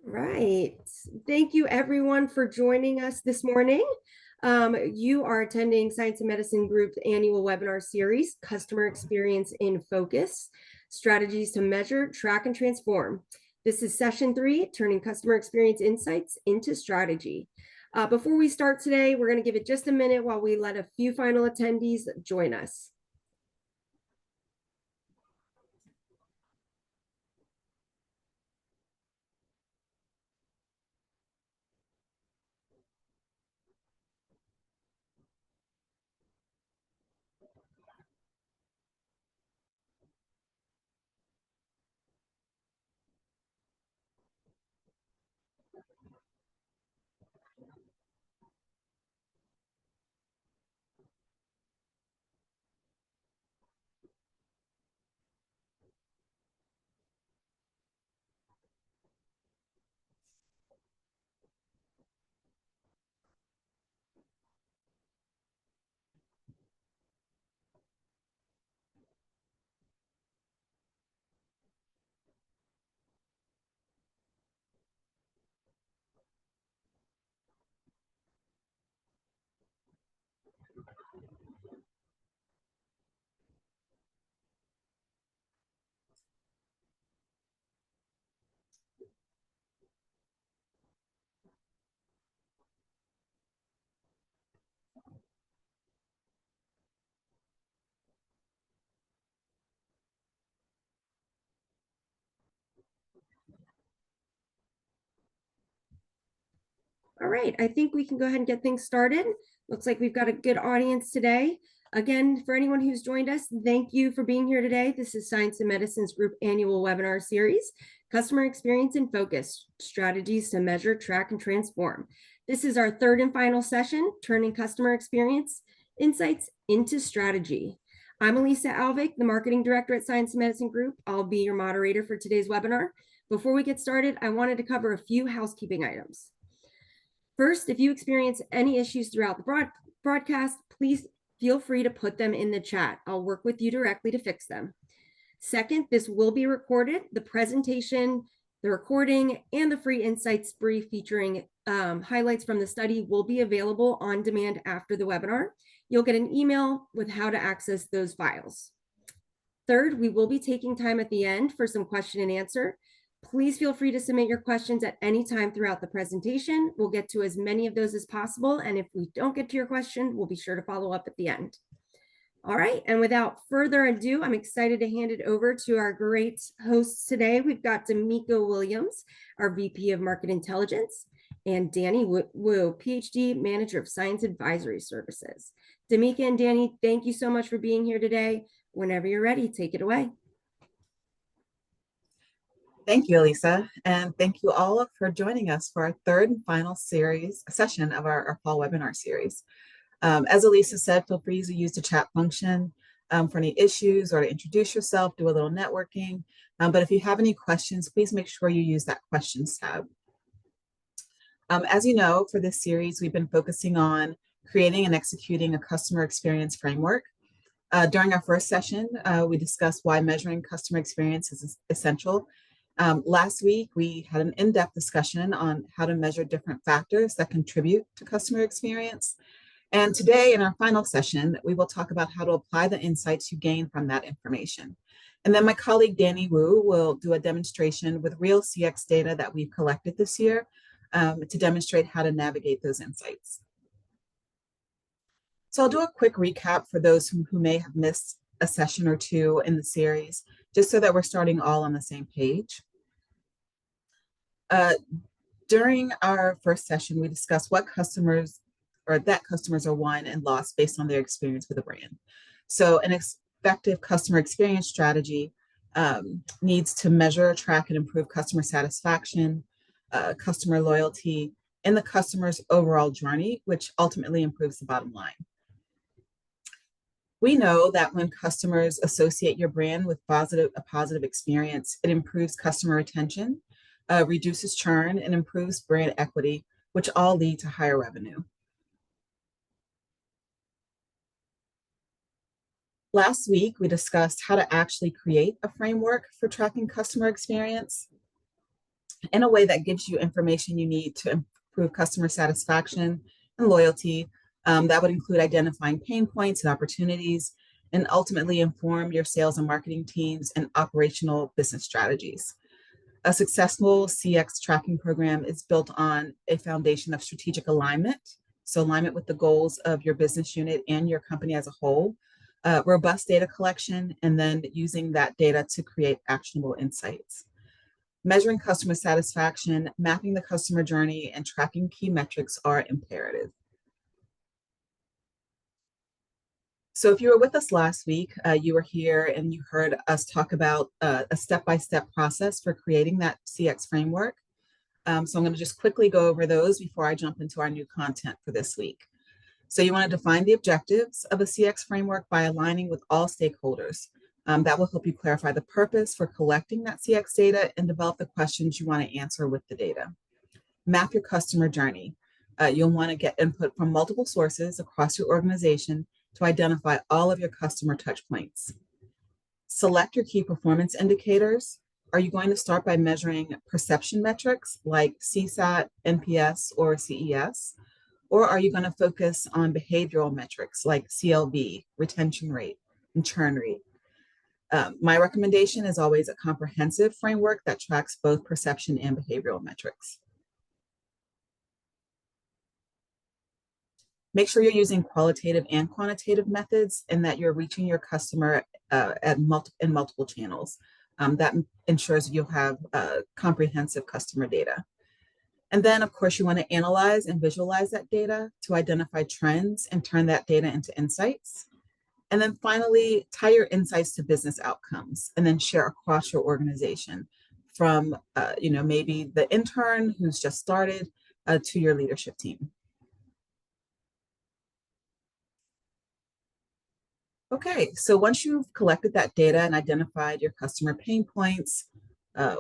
Right. Thank you, everyone, for joining us this morning. You are attending Science and Medicine Group's annual webinar series, Customer Experience in Focus, Strategies to Measure, Track, and Transform. This is session 3, Turning Customer Experience Insights into Strategy. Before we start today, we're going to give it just a minute while we let a few final attendees join us. All right, I think we can go ahead and get things started. Looks like we've got a good audience today. Again, for anyone who's joined us, thank you for being here today. This is Science and Medicine's Group annual webinar series, Customer Experience in Focus, Strategies to Measure, Track, and Transform. This is our third and final session, Turning Customer Experience Insights into Strategy. I'm Elisa Alvik, the Marketing Director at Science and Medicine Group. I'll be your moderator for today's webinar. Before we get started, I wanted to cover a few housekeeping items. First, if you experience any issues throughout the broadcast, please feel free to put them in the chat. I'll work with you directly to fix them. Second, this will be recorded. The presentation, the recording, and the free insights brief featuring highlights from the study will be available on demand after the webinar. You'll get an email with how to access those files. Third, we will be taking time at the end for some question and answer. Please feel free to submit your questions at any time throughout the presentation. We'll get to as many of those as possible. And if we don't get to your question, we'll be sure to follow up at the end. All right. And without further ado, I'm excited to hand it over to our great hosts today. We've got D'Amico Williams, our VP of Market Intelligence, and Danny Wu, PhD Manager of Science Advisory Services. D'Amico and Danny, thank you so much for being here today. Whenever you're ready, take it away. Thank you, Elisa, and thank you all for joining us for our third and final session of our fall webinar series. As Elisa said, feel free to use the chat function for any issues or to introduce yourself, do a little networking. But if you have any questions, please make sure you use that questions tab. As you know, for this series, we've been focusing on creating and executing a customer experience framework. During our first session, we discussed why measuring customer experience is essential. Last week, we had an in-depth discussion on how to measure different factors that contribute to customer experience. And today, in our final session, we will talk about how to apply the insights you gain from that information. And then my colleague, Danny Wu, will do a demonstration with real CX data that we've collected this year to demonstrate how to navigate those insights. So I'll do a quick recap for those who may have missed a session or two in the series, just so that we're starting all on the same page. During our first session, we discussed what customers are won and lost based on their experience with a brand. So an effective customer experience strategy needs to measure, track, and improve customer satisfaction, customer loyalty, and the customer's overall journey, which ultimately improves the bottom line. We know that when customers associate your brand with a positive experience, it improves customer retention, reduces churn, and improves brand equity, which all lead to higher revenue. Last week, we discussed how to actually create a framework for tracking customer experience. in a way that gives you information you need to improve customer satisfaction and loyalty. That would include identifying pain points and opportunities, and ultimately inform your sales and marketing teams and operational business strategies. A successful CX tracking program is built on a foundation of strategic alignment, so alignment with the goals of your business unit and your company as a whole, robust data collection, and then using that data to create actionable insights. Measuring customer satisfaction, mapping the customer journey, and tracking key metrics are imperative. So if you were with us last week, you were here and you heard us talk about a step-by-step process for creating that CX framework. So I'm going to just quickly go over those before I jump into our new content for this week. So you want to define the objectives of a CX framework by aligning with all stakeholders. That will help you clarify the purpose for collecting that CX data and develop the questions you want to answer with the data. Map your customer journey. You'll want to get input from multiple sources across your organization to identify all of your customer touch points. Select your key performance indicators. Are you going to start by measuring perception metrics like CSAT, NPS, or CES? Or are you going to focus on behavioral metrics like CLV, retention rate, and churn rate? My recommendation is always a comprehensive framework that tracks both perception and behavioral metrics. Make sure you're using qualitative and quantitative methods and that you're reaching your customer in multiple channels. That ensures you'll have comprehensive customer data. And then, of course, you want to analyze and visualize that data to identify trends and turn that data into insights. And then finally, tie your insights to business outcomes and then share across your organization from, maybe the intern who's just started to your leadership team. Okay, so once you've collected that data and identified your customer pain points,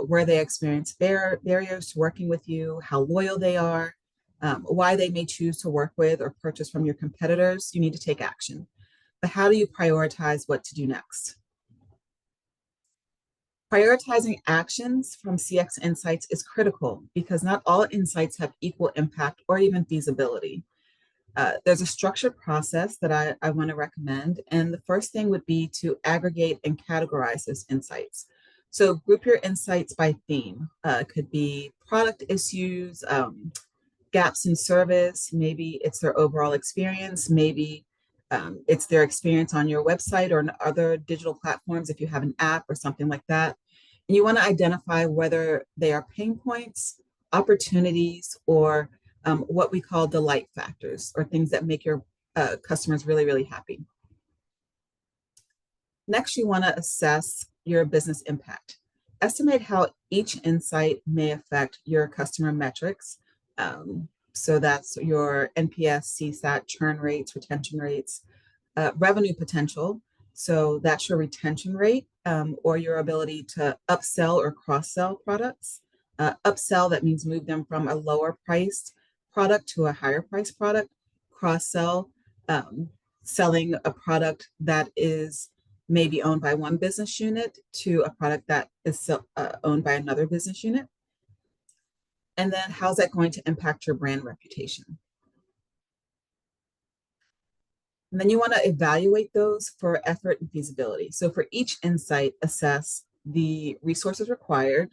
where they experience barriers to working with you, how loyal they are, why they may choose to work with or purchase from your competitors, you need to take action. But how do you prioritize what to do next? Prioritizing actions from CX insights is critical because not all insights have equal impact or even feasibility. There's a structured process that I want to recommend. And the first thing would be to aggregate and categorize those insights. So group your insights by theme. It could be product issues, gaps in service, maybe it's their overall experience, maybe it's their experience on your website or on other digital platforms if you have an app or something like that. And you want to identify whether they are pain points, opportunities, or what we call delight factors, or things that make your customers really, really happy. Next, you want to assess your business impact. Estimate how each insight may affect your customer metrics. So that's your NPS, CSAT, churn rates, retention rates, revenue potential. So that's your retention rate or your ability to upsell or cross-sell products. Upsell, that means move them from a lower priced product to a higher priced product. Cross-sell, selling a product that is maybe owned by one business unit to a product that is owned by another business unit. And then how's that going to impact your brand reputation? And then you want to evaluate those for effort and feasibility. So for each insight, assess the resources required.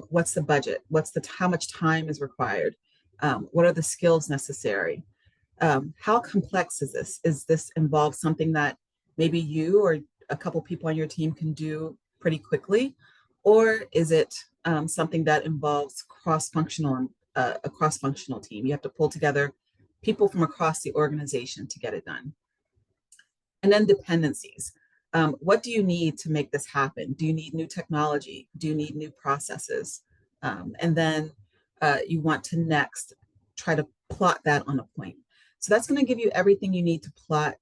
What's the budget? How much time is required? What are the skills necessary? How complex is this? Is this involve something that maybe you or a couple people on your team can do pretty quickly? Or is it something that involves a cross-functional team? You have to pull together people from across the organization to get it done. And then dependencies. What do you need to make this happen? Do you need new technology? Do you need new processes? And then you want to next try to plot that on a point. So that's going to give you everything you need to plot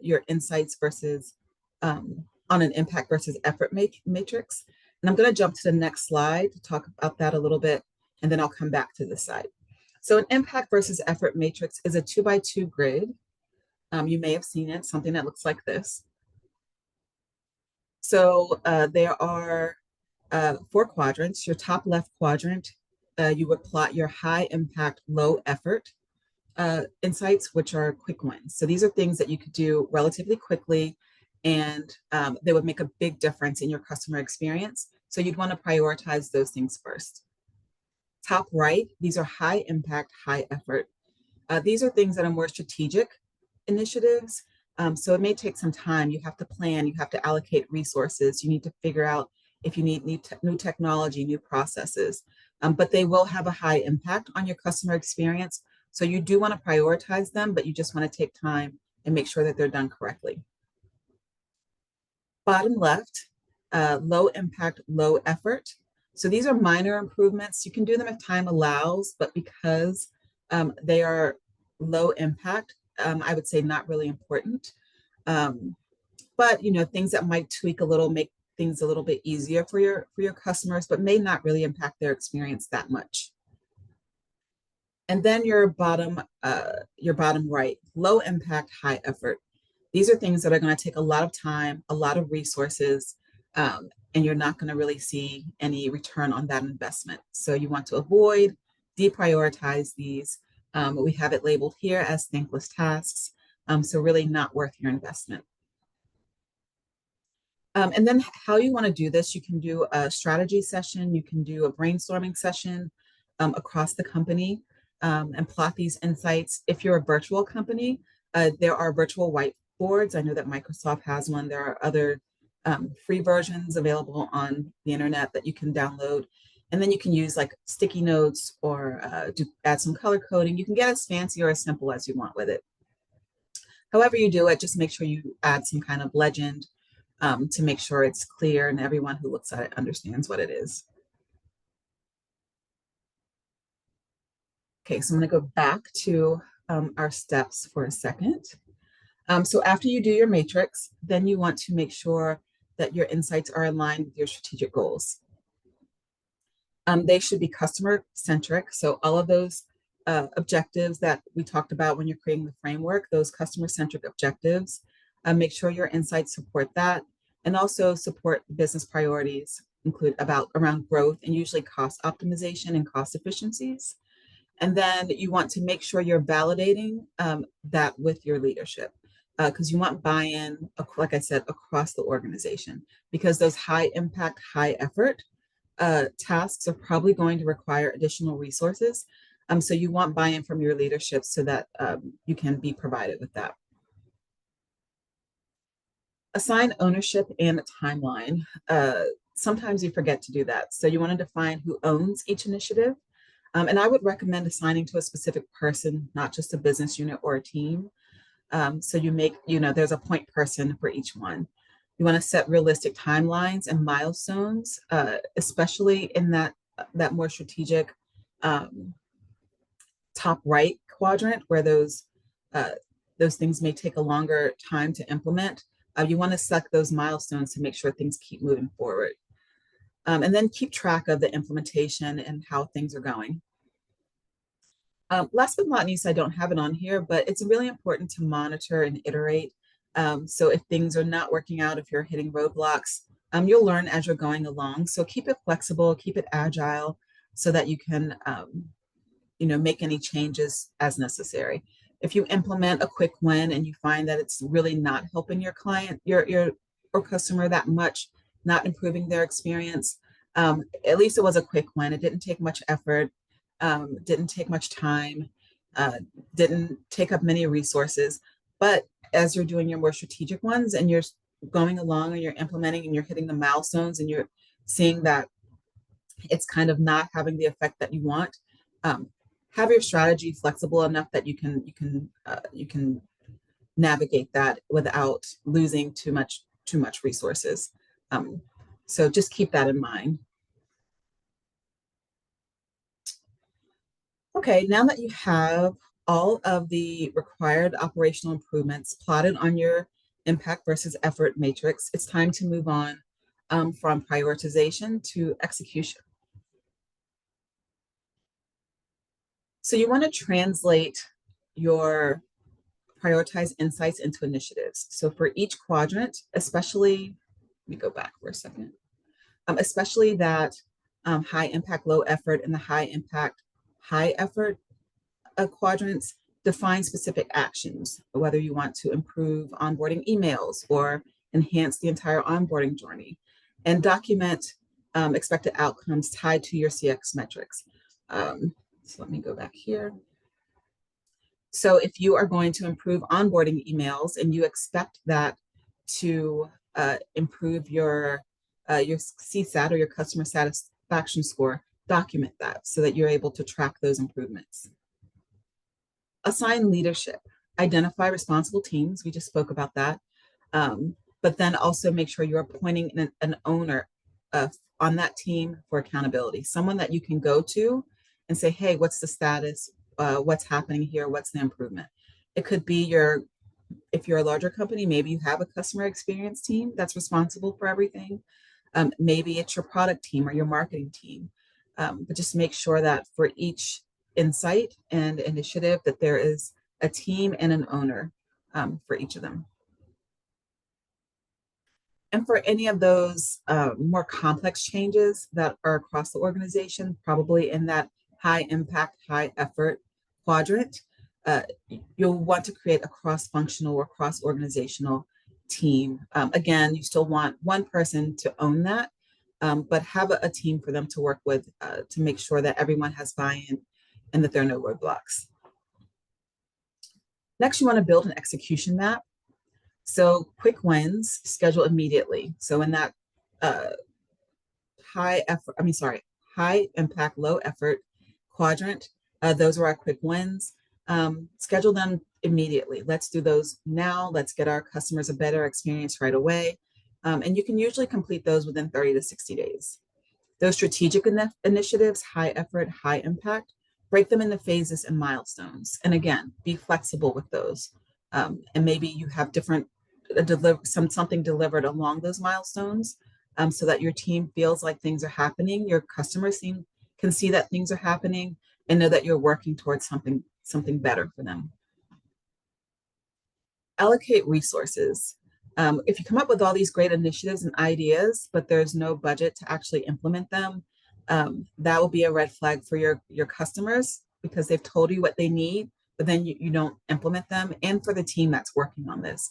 your insights versus on an impact versus effort matrix. And I'm going to jump to the next slide to talk about that a little bit, and then I'll come back to this side. So an impact versus effort matrix is a 2x2 grid. You may have seen it, something that looks like this. So there are 4 quadrants. Your top left quadrant, you would plot your high impact, low effort insights, which are quick wins. So these are things that you could do relatively quickly, and they would make a big difference in your customer experience. So you'd want to prioritize those things first. Top right, these are high impact, high effort. These are things that are more strategic initiatives. So it may take some time. You have to plan, you have to allocate resources. You need to figure out if you need new technology, new processes, but they will have a high impact on your customer experience. So you do want to prioritize them, but you just want to take time and make sure that they're done correctly. Bottom left, low impact, low effort. So these are minor improvements. You can do them if time allows, but because they are low impact, I would say not really important. But things that might tweak a little, make things a little bit easier for your customers, but may not really impact their experience that much. And then your bottom right, low impact, high effort. These are things that are going to take a lot of time, a lot of resources, and you're not going to really see any return on that investment. So you want to avoid, deprioritize these. We have it labeled here as thankless tasks. So really not worth your investment. And then how you want to do this, you can do a strategy session, you can do a brainstorming session across the company and plot these insights. If you're a virtual company, there are virtual whiteboards. I know that Microsoft has one. There are other free versions available on the internet that you can download. And then you can use like sticky notes or add some color coding. You can get as fancy or as simple as you want with it. However you do it, just make sure you add some kind of legend to make sure it's clear and everyone who looks at it understands what it is. Okay, so I'm going to go back to our steps for a second. So after you do your matrix, then you want to make sure that your insights are aligned with your strategic goals. They should be customer centric. So all of those objectives that we talked about when you're creating the framework, those customer centric objectives, make sure your insights support that, and also support business priorities around growth and usually cost optimization and cost efficiencies. And then you want to make sure you're validating that with your leadership, because you want buy-in, like I said, across the organization, because those high impact, high effort tasks are probably going to require additional resources. So you want buy-in from your leadership so that you can be provided with that. Assign ownership and a timeline. Sometimes you forget to do that. So you want to define who owns each initiative. And I would recommend assigning to a specific person, not just a business unit or a team. So you make, there's a point person for each one. You want to set realistic timelines and milestones, especially in that more strategic top right quadrant where those things may take a longer time to implement. You want to set those milestones to make sure things keep moving forward. And then keep track of the implementation and how things are going. Last but not least, I don't have it on here, but it's really important to monitor and iterate. So if things are not working out, if you're hitting roadblocks, you'll learn as you're going along. So keep it flexible, keep it agile so that you can make any changes as necessary. If you implement a quick win and you find that it's really not helping your client, your customer that much, not improving their experience, at least it was a quick win. It didn't take much effort, didn't take much time, didn't take up many resources. But as you're doing your more strategic ones and you're going along and you're implementing and you're hitting the milestones and you're seeing that it's kind of not having the effect that you want, have your strategy flexible enough that you can navigate that without losing too much resources. So just keep that in mind. Okay, now that you have all of the required operational improvements plotted on your impact versus effort matrix, it's time to move on from prioritization to execution. So you want to translate your prioritized insights into initiatives. So for each quadrant, especially, let me go back for a second. especially that high impact, low effort, and the high impact, high effort quadrants. Define specific actions, whether you want to improve onboarding emails or enhance the entire onboarding journey, and document expected outcomes tied to your CX metrics. So let me go back here. So if you are going to improve onboarding emails and you expect that to improve your CSAT or your customer satisfaction score, document that so that you're able to track those improvements. Assign leadership. Identify responsible teams. We just spoke about that. But then also make sure you're appointing an owner on that team for accountability, someone that you can go to and say, hey, what's the status? What's happening here? What's the improvement? It could be if you're a larger company, maybe you have a customer experience team that's responsible for everything. Maybe it's your product team or your marketing team. But just make sure that for each insight and initiative that there is a team and an owner for each of them. And for any of those more complex changes that are across the organization, probably in that high impact, high effort quadrant, you'll want to create a cross-functional or cross-organizational team. Again, you still want one person to own that, but have a team for them to work with to make sure that everyone has buy-in and that there are no roadblocks. Next, you want to build an execution map. So quick wins, schedule immediately. So in that high impact, low effort quadrant, those are our quick wins. Schedule them immediately. Let's do those now. Let's get our customers a better experience right away. And you can usually complete those within 30 to 60 days. Those strategic initiatives, high effort, high impact, break them into phases and milestones. And again, be flexible with those. And maybe you have different something delivered along those milestones so that your team feels like things are happening. Your customers can see that things are happening and know that you're working towards something better for them. Allocate resources. If you come up with all these great initiatives and ideas, but there's no budget to actually implement them, that will be a red flag for your customers because they've told you what they need, but then you don't implement them, and for the team that's working on this.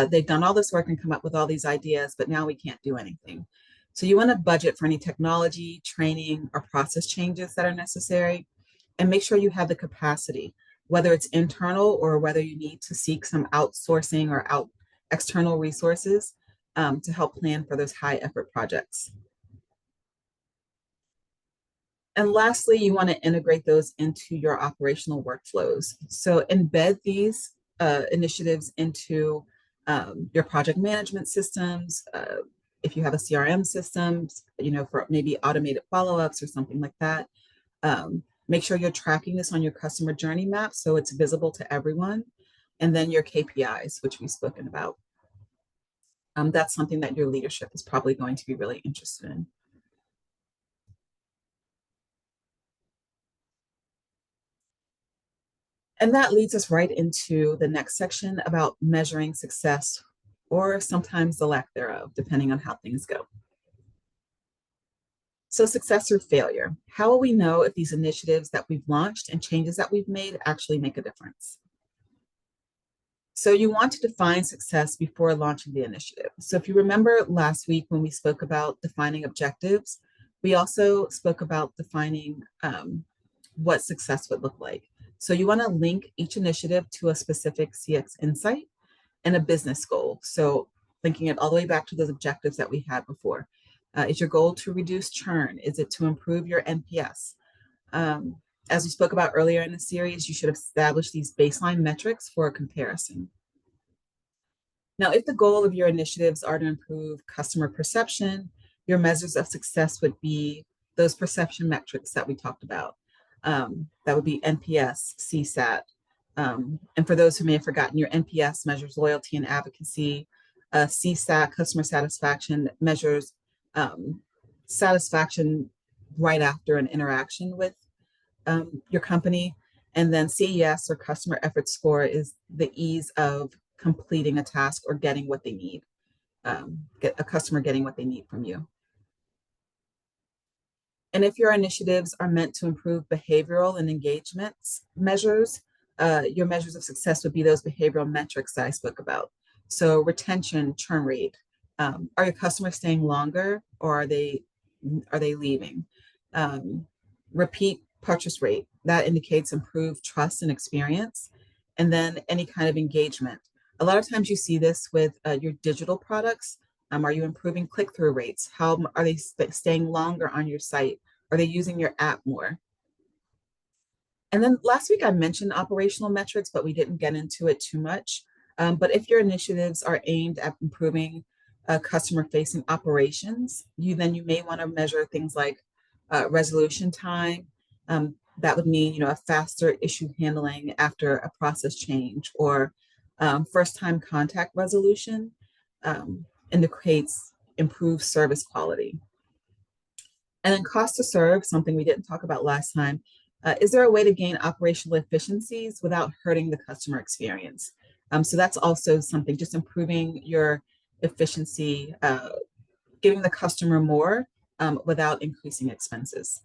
They've done all this work and come up with all these ideas, but now we can't do anything. So you want to budget for any technology, training, or process changes that are necessary, and make sure you have the capacity, whether it's internal or whether you need to seek some outsourcing or external resources to help plan for those high effort projects. And lastly, you want to integrate those into your operational workflows. So embed these initiatives into your project management systems. If you have a CRM system, for maybe automated follow-ups or something like that. Make sure you're tracking this on your customer journey map so it's visible to everyone. And then your KPIs, which we've spoken about. That's something that your leadership is probably going to be really interested in. And that leads us right into the next section about measuring success, or sometimes the lack thereof, depending on how things go. So success or failure. How will we know if these initiatives that we've launched and changes that we've made actually make a difference? So you want to define success before launching the initiative. So if you remember last week when we spoke about defining objectives, we also spoke about defining what success would look like. So you want to link each initiative to a specific CX insight and a business goal. So linking it all the way back to those objectives that we had before. Is your goal to reduce churn? Is it to improve your NPS? As we spoke about earlier in the series, you should establish these baseline metrics for a comparison. Now, if the goal of your initiatives are to improve customer perception, your measures of success would be those perception metrics that we talked about. That would be NPS, CSAT. And for those who may have forgotten, your NPS measures loyalty and advocacy. CSAT, customer satisfaction, measures satisfaction right after an interaction with your company. And then CES, or customer effort score, is the ease of completing a task or getting what they need, get a customer getting what they need from you. And if your initiatives are meant to improve behavioral and engagement measures, your measures of success would be those behavioral metrics that I spoke about. So retention, churn rate. Are your customers staying longer, or are they leaving? Repeat purchase rate, that indicates improved trust and experience. And then any kind of engagement. A lot of times you see this with your digital products. Are you improving click-through rates? How are they staying longer on your site? Are they using your app more? And then last week I mentioned operational metrics, but we didn't get into it too much. But if your initiatives are aimed at improving customer-facing operations, then you may want to measure things like resolution time. That would mean, a faster issue handling after a process change, or first-time contact resolution indicates improved service quality. And then cost to serve, something we didn't talk about last time. Is there a way to gain operational efficiencies without hurting the customer experience? So that's also something, just improving your efficiency, giving the customer more without increasing expenses.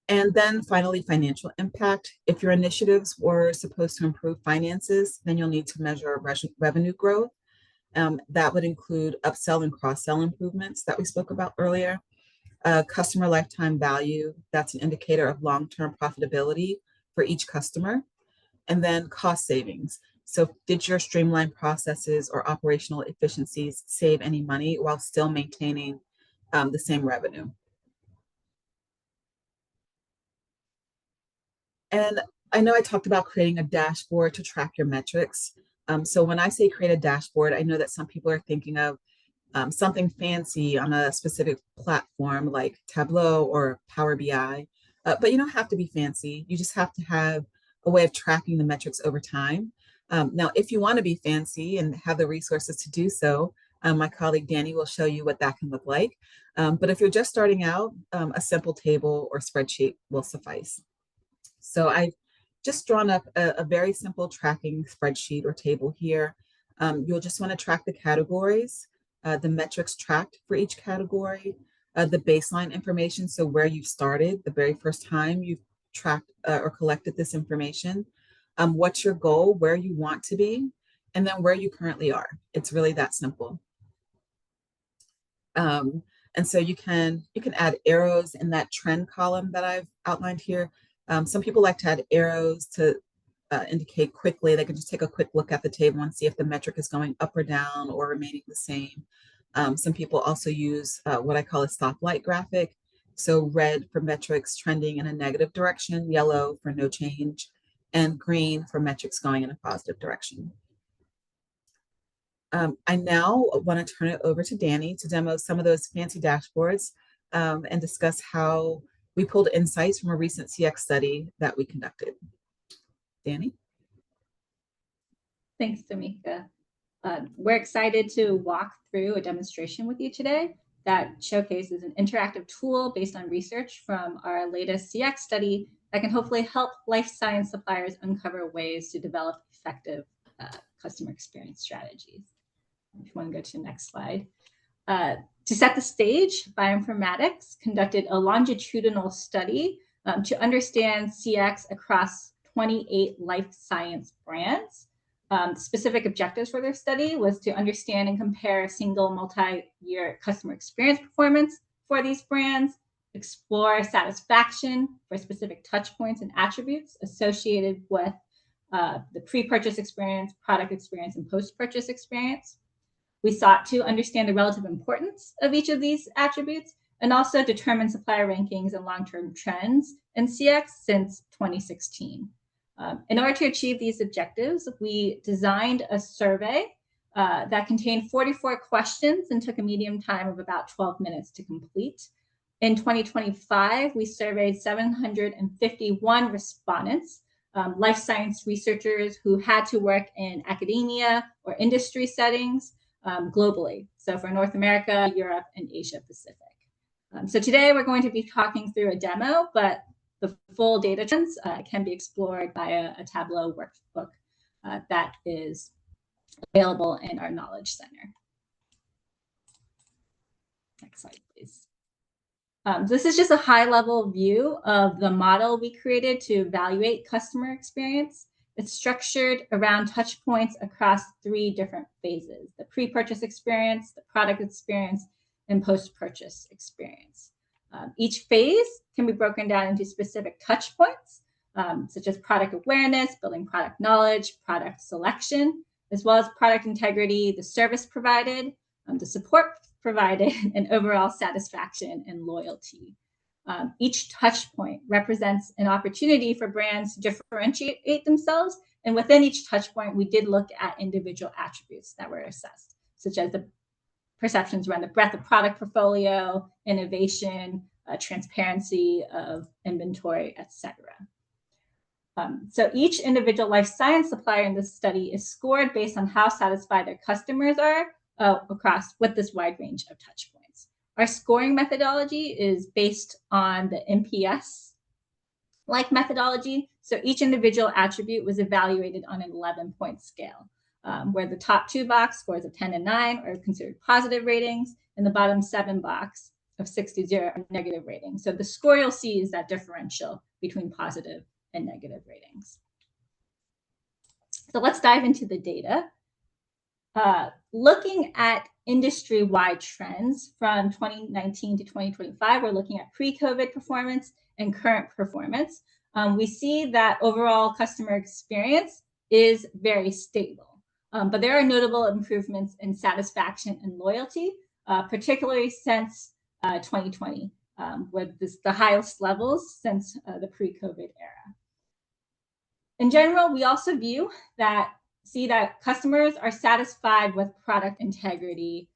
And then finally, financial impact. If your initiatives were supposed to improve finances, then you'll need to measure revenue growth. That would include upsell and cross-sell improvements that we spoke about earlier. Customer lifetime value, that's an indicator of long-term profitability for each customer. And then cost savings. So did your streamlined processes or operational efficiencies save any money while still maintaining the same revenue? And I know I talked about creating a dashboard to track your metrics. So when I say create a dashboard, I know that some people are thinking of something fancy on a specific platform like Tableau or Power BI. But you don't have to be fancy. You just have to have a way of tracking the metrics over time. Now, if you want to be fancy and have the resources to do so, my colleague Danny will show you what that can look like. But if you're just starting out, a simple table or spreadsheet will suffice. So I've just drawn up a very simple tracking spreadsheet or table here. You'll just want to track the categories, the metrics tracked for each category, the baseline information, so where you started the very first time you've tracked or collected this information, what's your goal, where you want to be, and then where you currently are. It's really that simple. And so you can add arrows in that trend column that I've outlined here. Some people like to add arrows to indicate quickly. They can just take a quick look at the table and see if the metric is going up or down or remaining the same. Some people also use what I call a stoplight graphic. So red for metrics trending in a negative direction, yellow for no change, and green for metrics going in a positive direction. I now want to turn it over to Danny to demo some of those fancy dashboards and discuss how we pulled insights from a recent CX study that we conducted. Danny? Thanks, Tamika. We're excited to walk through a demonstration with you today that showcases an interactive tool based on research from our latest CX study that can hopefully help life science suppliers uncover ways to develop effective customer experience strategies. If you want to go to the next slide. To set the stage, bioinformatics conducted a longitudinal study to understand CX across 28 life science brands. Specific objectives for their study was to understand and compare single multi-year customer experience performance for these brands, explore satisfaction for specific touch points and attributes associated with the pre-purchase experience, product experience, and post-purchase experience. We sought to understand the relative importance of each of these attributes and also determine supplier rankings and long-term trends in CX since 2016. In order to achieve these objectives, we designed a survey that contained 44 questions and took a median time of about 12 minutes to complete. In 2025, we surveyed 751 respondents, life science researchers who had to work in academia or industry settings globally. So for North America, Europe, and Asia Pacific. So today we're going to be talking through a demo, but the full data trends can be explored via a Tableau workbook that is available in our Knowledge Center. Next slide, please. This is just a high-level view of the model we created to evaluate customer experience. It's structured around touch points across 3 different phases: the pre-purchase experience, the product experience, and post-purchase experience. Each phase can be broken down into specific touch points, such as product awareness, building product knowledge, product selection, as well as product integrity, the service provided, the support provided, and overall satisfaction and loyalty. Each touch point represents an opportunity for brands to differentiate themselves. And within each touch point, we did look at individual attributes that were assessed, such as the perceptions around the breadth of product portfolio, innovation, transparency of inventory, etc. So each individual life science supplier in this study is scored based on how satisfied their customers are with this wide range of touch points. Our scoring methodology is based on the NPS-like methodology. So each individual attribute was evaluated on an 11-point scale, where the top 2 box scores of 10 and 9 are considered positive ratings, and the bottom 7 box of 6 to 0 are negative ratings. So the score you'll see is that differential between positive and negative ratings. So let's dive into the data. Looking at industry-wide trends from 2019 to 2025, we're looking at pre-COVID performance and current performance. We see that overall customer experience is very stable, but there are notable improvements in satisfaction and loyalty, particularly since 2020, with the highest levels since the pre-COVID era. In general, we also see that customers are satisfied with product integrity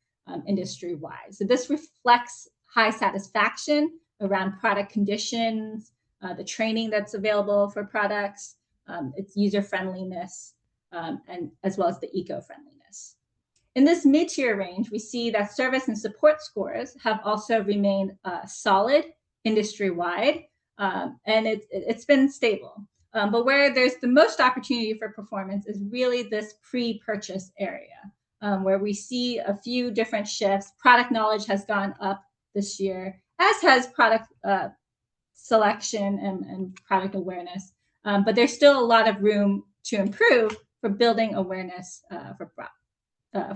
industry-wide. So this reflects high satisfaction around product conditions, the training that's available for products, its user-friendliness, and as well as the eco-friendliness. In this mid-tier range, we see that service and support scores have also remained solid industry-wide, and it's been stable. But where there's the most opportunity for performance is really this pre-purchase area, where we see a few different shifts. Product knowledge has gone up this year, as has product selection and product awareness. But there's still a lot of room to improve for building awareness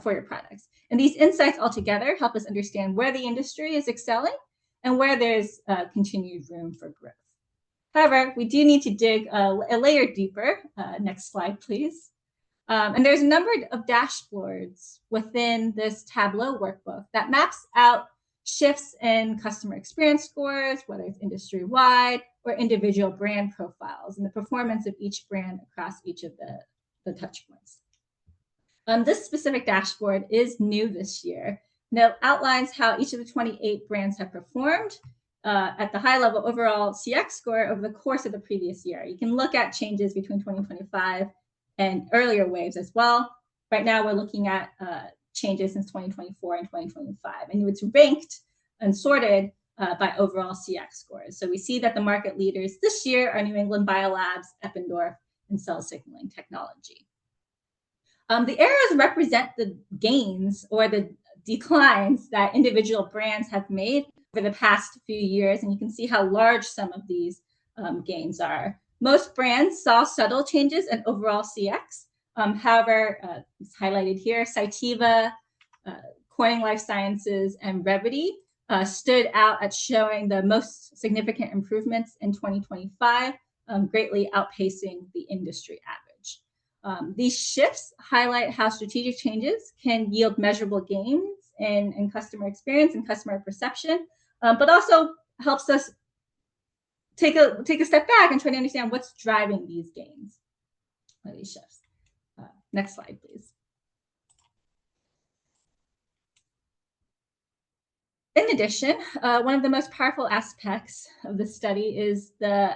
for your products. And these insights altogether help us understand where the industry is excelling and where there's continued room for growth. However, we do need to dig a layer deeper. Next slide, please. And there's a number of dashboards within this Tableau workbook that maps out shifts in customer experience scores, whether it's industry-wide or individual brand profiles, and the performance of each brand across each of the touch points. This specific dashboard is new this year, and it outlines how each of the 28 brands have performed at the high level overall CX score over the course of the previous year. You can look at changes between 2025 and earlier waves as well. Right now, we're looking at changes since 2024 and 2025, and it's ranked and sorted by overall CX scores. So we see that the market leaders this year are New England Biolabs, Eppendorf, and Cell Signaling Technology. The arrows represent the gains or the declines that individual brands have made over the past few years, and you can see how large some of these gains are. Most brands saw subtle changes in overall CX. However, it's highlighted here, Cytiva, Corning Life Sciences, and Revvity stood out at showing the most significant improvements in 2025, greatly outpacing the industry average. These shifts highlight how strategic changes can yield measurable gains in customer experience and customer perception, but also helps us take a step back and try to understand what's driving these gains, or these shifts. Next slide, please. In addition, one of the most powerful aspects of the study is the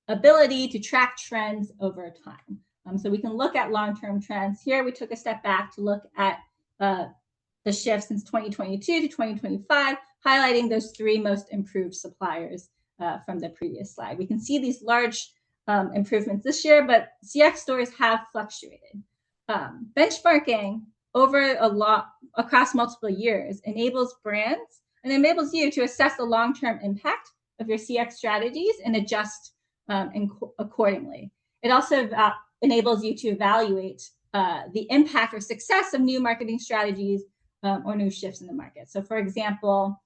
ability to track trends over time. So we can look at long-term trends. Here, we took a step back to look at the shift since 2022 to 2025, highlighting those 3 most improved suppliers from the previous slide. We can see these large improvements this year, but CX scores have fluctuated. Benchmarking over across multiple years enables brands and enables you to assess the long-term impact of your CX strategies and adjust accordingly. It also enables you to evaluate the impact or success of new marketing strategies or new shifts in the market. So for example,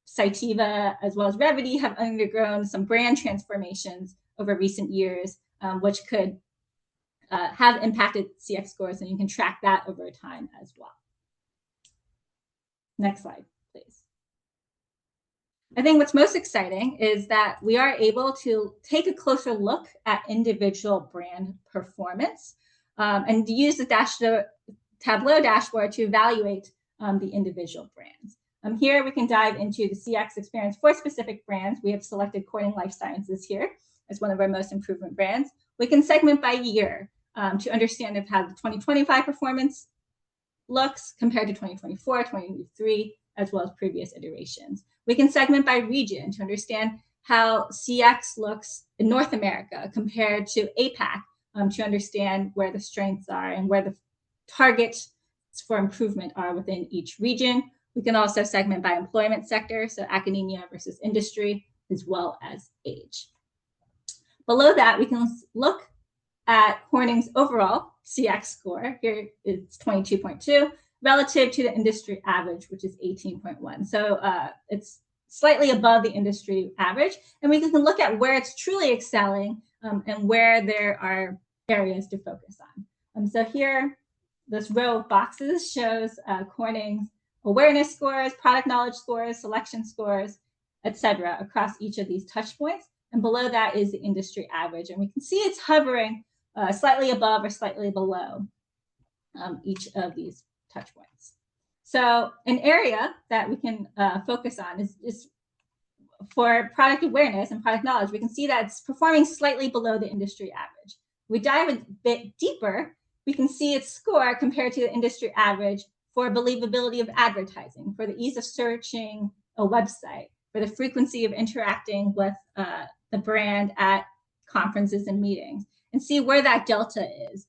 Cytiva as well as Revvity have undergone some brand transformations over recent years, which could have impacted CX scores, and you can track that over time as well. Next slide, please. I think what's most exciting is that we are able to take a closer look at individual brand performance and use the Tableau dashboard to evaluate the individual brands. Here we can dive into the CX experience for specific brands. We have selected Corning Life Sciences here as one of our most improvement brands. We can segment by year to understand how the 2025 performance looks compared to 2024, 2023, as well as previous iterations. We can segment by region to understand how CX looks in North America compared to APAC, to understand where the strengths are and where the targets for improvement are within each region. We can also segment by employment sector, so academia versus industry, as well as age. Below that, we can look at Corning's overall CX score. Here it's 22.2 relative to the industry average, which is 18.1. So it's slightly above the industry average. And we can look at where it's truly excelling and where there are areas to focus on. So here, this row of boxes shows Corning's awareness scores, product knowledge scores, selection scores, etc., across each of these touch points. And below that is the industry average. And we can see it's hovering slightly above or slightly below each of these touch points. So an area that we can focus on is for product awareness and product knowledge. We can see that it's performing slightly below the industry average. We dive a bit deeper, we can see its score compared to the industry average for believability of advertising, for the ease of searching a website, for the frequency of interacting with the brand at conferences and meetings, and see where that delta is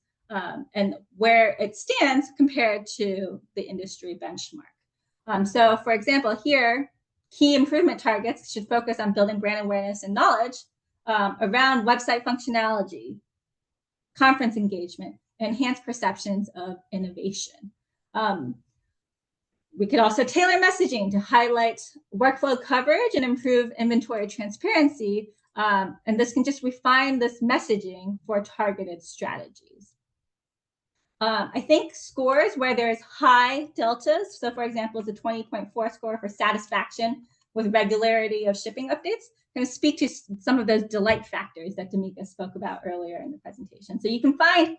and where it stands compared to the industry benchmark. So for example, here, key improvement targets should focus on building brand awareness and knowledge around website functionality, conference engagement, enhanced perceptions of innovation. We could also tailor messaging to highlight workflow coverage and improve inventory transparency. And this can just refine this messaging for targeted strategies. I think scores where there's high deltas, so for example, it's a 20.4 score for satisfaction with regularity of shipping updates, going to speak to some of those delight factors that D'Amica spoke about earlier in the presentation. So you can find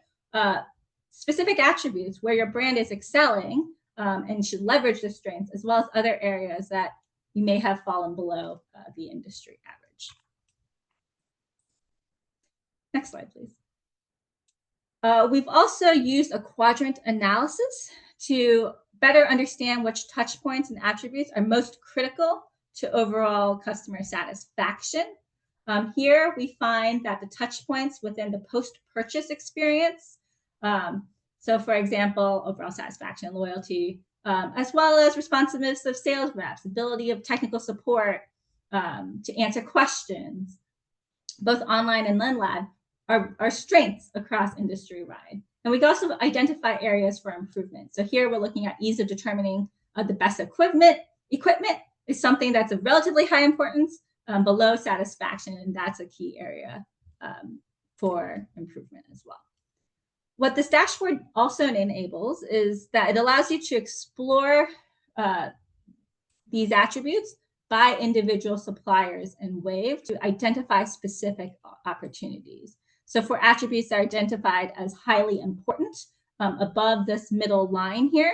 specific attributes where your brand is excelling and should leverage the strengths, as well as other areas that you may have fallen below the industry average. Next slide, please. We've also used a quadrant analysis to better understand which touch points and attributes are most critical to overall customer satisfaction. Here we find that the touch points within the post-purchase experience, so for example, overall satisfaction and loyalty, as well as responsiveness of sales reps, ability of technical support to answer questions, both online and LendLab, are strengths across industry-wide. And we can also identify areas for improvement. So here we're looking at ease of determining the best equipment. Equipment is something that's of relatively high importance, below satisfaction, and that's a key area for improvement as well. What this dashboard also enables is that it allows you to explore these attributes by individual suppliers and Wave to identify specific opportunities. So for attributes that are identified as highly important above this middle line here,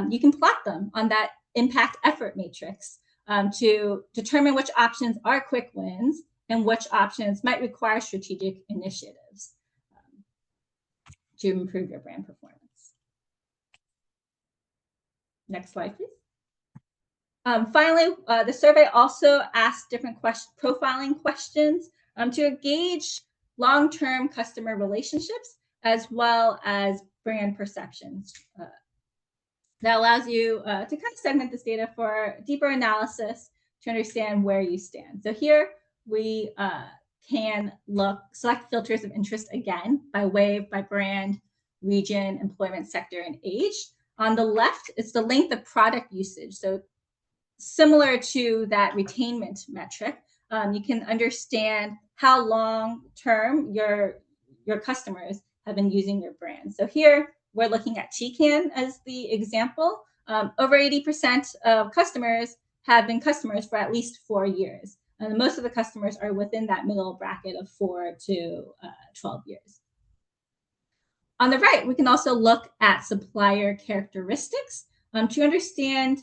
you can plot them on that impact effort matrix to determine which options are quick wins and which options might require strategic initiatives to improve your brand performance. Next slide, please. Finally, the survey also asked different profiling questions to gauge long-term customer relationships as well as brand perceptions that allows you to kind of segment this data for deeper analysis to understand where you stand. So here we can select filters of interest again by wave, by brand, region, employment sector, and age. On the left, it's the length of product usage. So similar to that retainment metric, you can understand how long term your customers have been using your brand. So here we're looking at TCAN as the example. Over 80% of customers have been customers for at least 4 years. And most of the customers are within that middle bracket of 4 to 12 years. On the right, we can also look at supplier characteristics to understand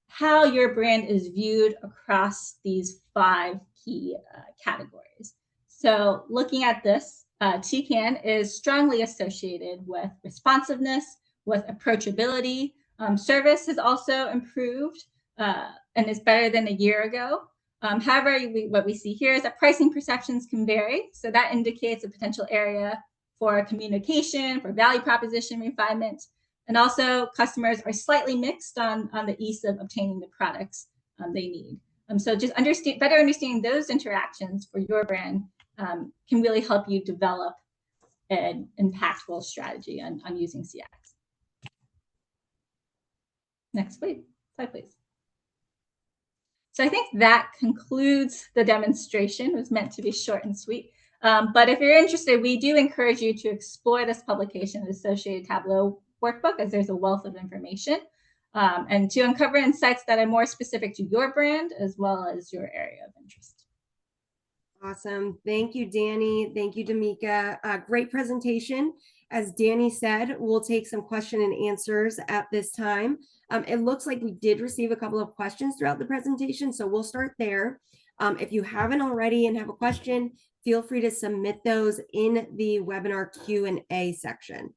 how your brand is viewed across these 5 key categories. So looking at this, TCAN is strongly associated with responsiveness, with approachability. Service has also improved and is better than a year ago. However, what we see here is that pricing perceptions can vary. So that indicates a potential area for communication, for value proposition refinement. And also customers are slightly mixed on the ease of obtaining the products they need. So just better understanding those interactions for your brand can really help you develop an impactful strategy on using CX. Next slide, please. So I think that concludes the demonstration. It was meant to be short and sweet. But if you're interested, we do encourage you to explore this publication, the associated Tableau workbook, as there's a wealth of information, and to uncover insights that are more specific to your brand as well as your area of interest. Awesome. Thank you, Danny. Thank you, Damika. Great presentation. As Danny said, we'll take some question and answers at this time. It looks like we did receive a couple of questions throughout the presentation, so we'll start there. If you haven't already and have a question, feel free to submit those in the webinar Q&A section.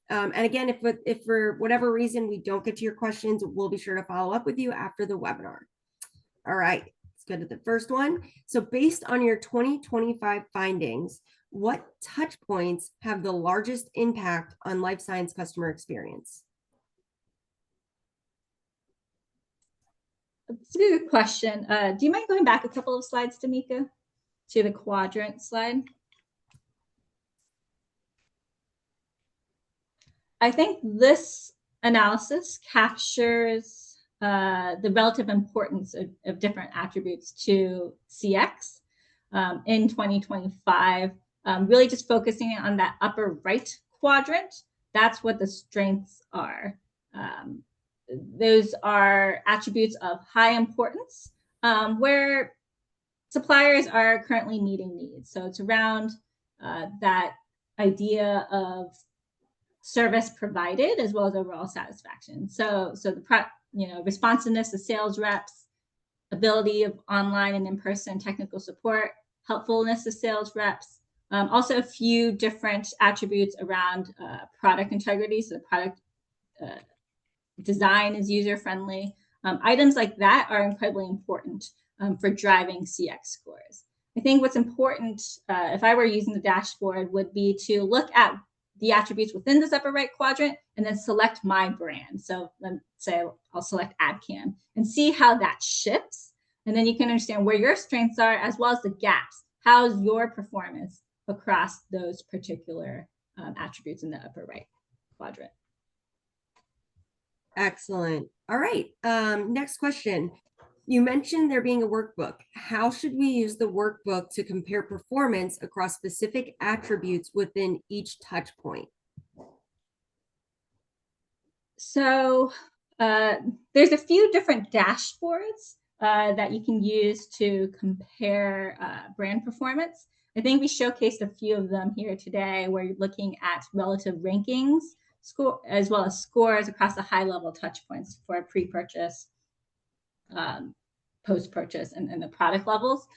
And again, if for whatever reason we don't get to your questions, we'll be sure to follow up with you after the webinar. All right, let's go to the first one. So based on your 2025 findings, what touch points have the largest impact on life science customer experience? That's a good question. Do you mind going back a couple of slides, Damika, to the quadrant slide? I think this analysis captures the relative importance of different attributes to CX in 2025, really just focusing on that upper right quadrant. That's what the strengths are. Those are attributes of high importance where suppliers are currently meeting needs. So it's around that idea of service provided as well as overall satisfaction. So the responsiveness of sales reps, ability of online and in-person technical support, helpfulness of sales reps, also a few different attributes around product integrity. So the product design is user-friendly. Items like that are incredibly important for driving CX scores. I think what's important, if I were using the dashboard, would be to look at the attributes within this upper right quadrant and then select my brand. So let's say I'll select AdCam and see how that shifts. And then you can understand where your strengths are as well as the gaps. How's your performance across those particular attributes in the upper right quadrant? Excellent. All right. Next question. You mentioned there being a workbook. How should we use the workbook to compare performance across specific attributes within each touch point? So there's a few different dashboards that you can use to compare brand performance. I think we showcased a few of them here today where you're looking at relative rankings, score, as well as scores across the high-level touch points for pre-purchase, post-purchase, and the product levels.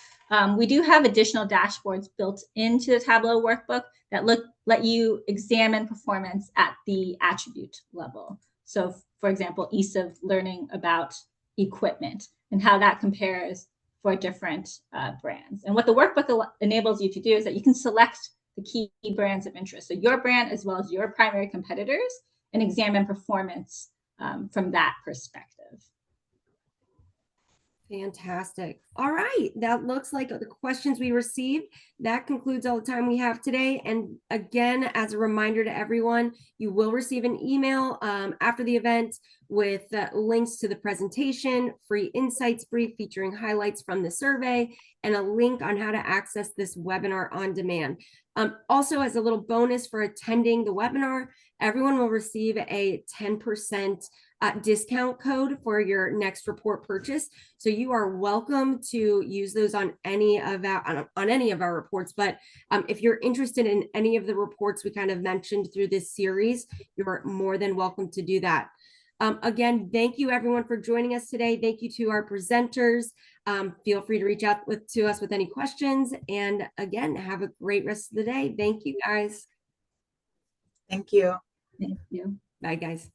We do have additional dashboards built into the Tableau workbook that let you examine performance at the attribute level. So, for example, ease of learning about equipment and how that compares for different brands. And what the workbook enables you to do is that you can select the key brands of interest, so your brand as well as your primary competitors, and examine performance from that perspective. Fantastic. All right. That looks like the questions we received. That concludes all the time we have today. And again, as a reminder to everyone, you will receive an email after the event with links to the presentation, free insights brief featuring highlights from the survey, and a link on how to access this webinar on demand. Also, as a little bonus for attending the webinar, everyone will receive a 10% discount code for your next report purchase. So you are welcome to use those on any of our reports. But if you're interested in any of the reports we kind of mentioned through this series, you're more than welcome to do that. Again, thank you everyone for joining us today. Thank you to our presenters. Feel free to reach out to us with any questions. And again, have a great rest of the day. Thank you guys. Thank you. Thank you. Bye guys.